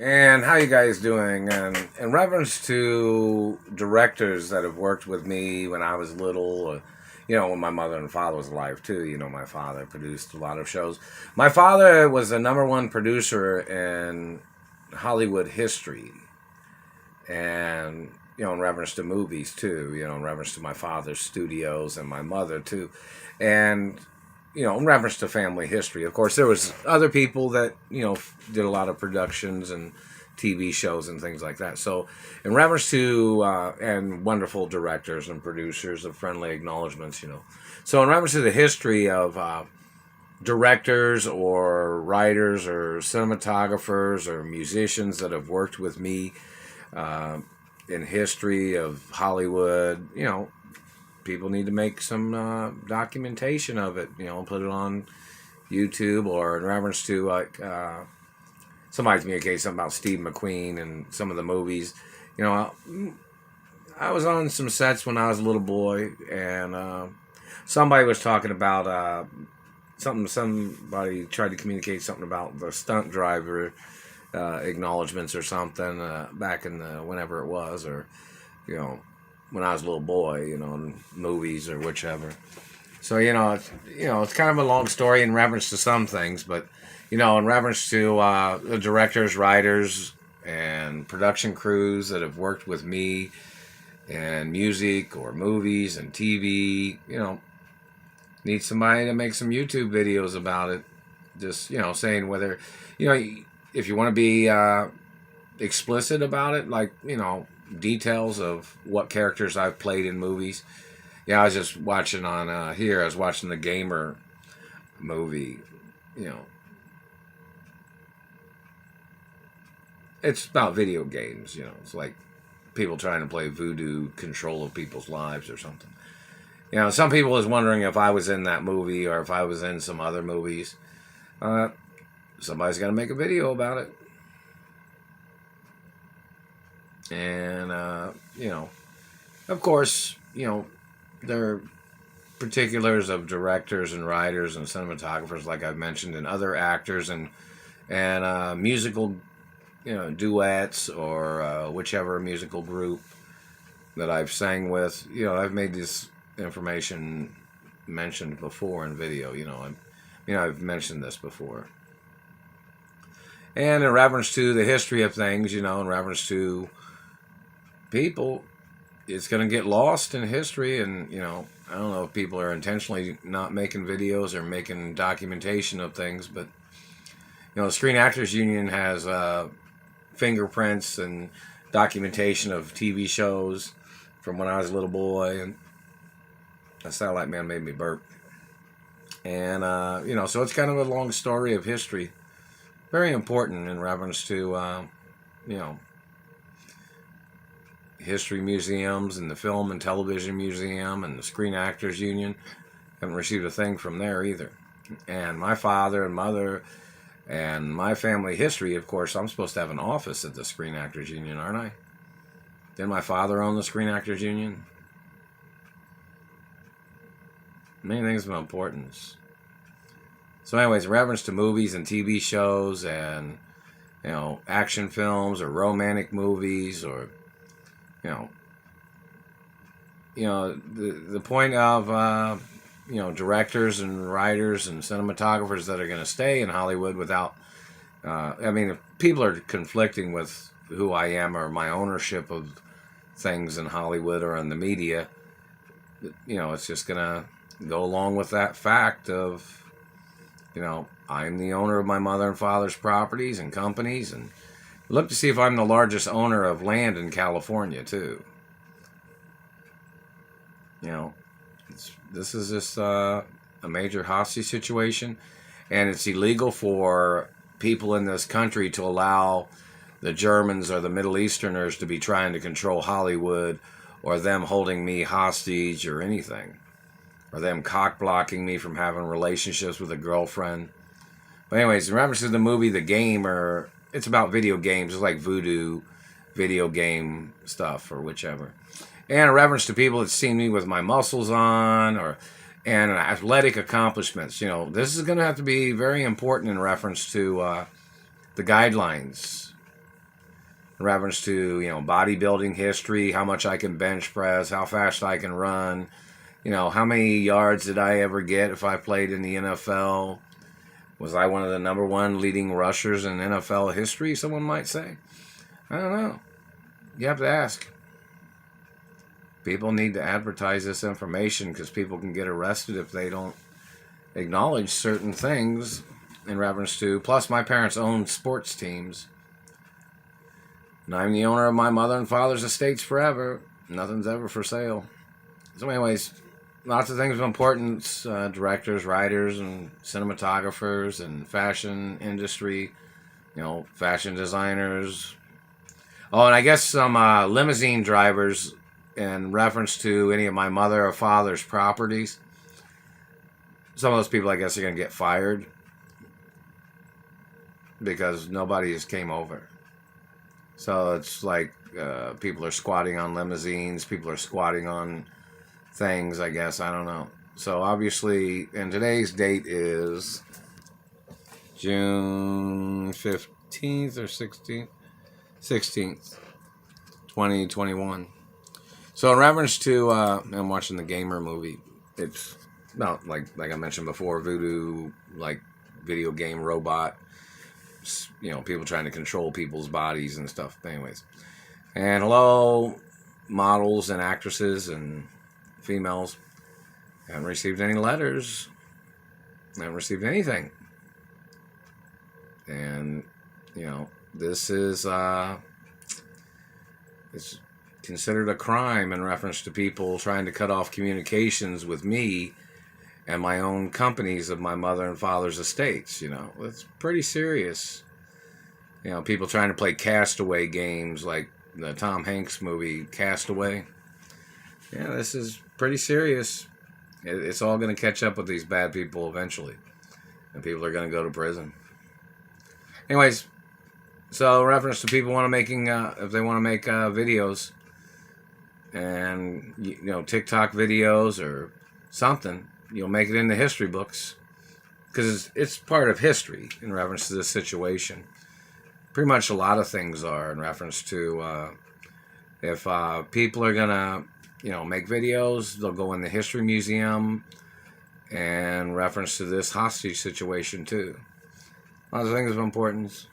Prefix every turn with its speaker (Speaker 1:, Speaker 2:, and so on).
Speaker 1: And how you guys doing? And in reference to directors that have worked with me when I was little, when my mother and father was alive too. My father produced a lot of shows. My father was the number one producer in Hollywood history, and in reference to movies too. In reference to my father's studios and my mother too, and in reference to family history. Of course, there was other people that did a lot of productions and TV shows and things like that. So, in reference to and wonderful directors and producers of friendly acknowledgments. So in reference to the history of directors or writers or cinematographers or musicians that have worked with me uh, in history of Hollywood, people need to make some documentation of it, put it on YouTube, or in reference to somebody communicated something about Steve McQueen and some of the movies. I was on some sets when I was a little boy, and somebody was talking about somebody tried to communicate something about the stunt driver acknowledgments or something back in the whenever it was, or you know when I was a little boy, in movies or whichever. So it's kind of a long story in reference to some things, but in reference to the directors, writers, and production crews that have worked with me in music or movies and TV, need somebody to make some YouTube videos about it. Just saying whether you know if you want to be explicit about it, like details of what characters I've played in movies. Yeah, I was just watching on here. I was watching the Gamer movie. You know, it's about video games. It's like people trying to play voodoo control of people's lives or something. Some people is wondering if I was in that movie or if I was in some other movies. Uh, Somebody's got to make a video about it, and of course, there are particulars of directors and writers and cinematographers, like I've mentioned, and other actors and musical, duets or whichever musical group that I've sang with. I've made this information mentioned before in video. I've mentioned this before. And in reference to the history of things, in reference to people, it's going to get lost in history. And, I don't know if people are intentionally not making videos or making documentation of things, but, the Screen Actors Union has fingerprints and documentation of TV shows from when I was a little boy. And that Satellite Man made me burp. And, so it's kind of a long story of history. Very important in reference to, history museums and the Film and Television Museum and the Screen Actors Union. Haven't received a thing from there either. And my father and mother and my family history, of course, I'm supposed to have an office at the Screen Actors Union, aren't I? Didn't my father own the Screen Actors Union? Many things of importance. So anyways, in reference to movies and TV shows and, action films or romantic movies or, the point of, directors and writers and cinematographers that are going to stay in Hollywood without, if people are conflicting with who I am or my ownership of things in Hollywood or in the media, it's just going to go along with that fact of, I'm the owner of my mother and father's properties and companies, and look to see if I'm the largest owner of land in California too. This is just a major hostage situation, and it's illegal for people in this country to allow the Germans or the Middle Easterners to be trying to control Hollywood, or them holding me hostage or anything, or them cock blocking me from having relationships with a girlfriend. But anyways, in reference to the movie The Gamer, it's about video games. It's like voodoo video game stuff or whichever. And in reference to people that seen me with my muscles on and athletic accomplishments, this is going to have to be very important in reference to the guidelines in reference to, bodybuilding history, how much I can bench press, how fast I can run, how many yards did I ever get if I played in the NFL? Was I one of the number one leading rushers in NFL history, someone might say? I don't know. You have to ask. People need to advertise this information because people can get arrested if they don't acknowledge certain things in reference to. Plus, my parents owned sports teams. And I'm the owner of my mother and father's estates forever. Nothing's ever for sale. So anyways, lots of things of importance. Directors, writers, and cinematographers, and fashion industry. Fashion designers. Oh, and I guess some limousine drivers in reference to any of my mother or father's properties. Some of those people, I guess, are going to get fired because nobody just came over. So it's like people are squatting on limousines, people are squatting on things, I guess. I don't know. So obviously, and today's date is June 15th or 16th? 16th, 2021. So in reference to, I'm watching the Gamer movie. It's about, like I mentioned before, voodoo, like video game robot, people trying to control people's bodies and stuff. Anyways. And hello, models and actresses and females. Haven't received any letters. Haven't received anything. And, this is, it's considered a crime in reference to people trying to cut off communications with me and my own companies of my mother and father's estates. It's pretty serious. People trying to play Castaway games like the Tom Hanks movie Castaway. Yeah, this is pretty serious. It's all going to catch up with these bad people eventually, and people are going to go to prison. Anyways, so in reference to people if they want to make videos and TikTok videos or something, make it in the history books because it's part of history in reference to this situation. Pretty much a lot of things are in reference to if people are gonna make videos, they'll go in the history museum and reference to this hostage situation too. A lot of things of importance.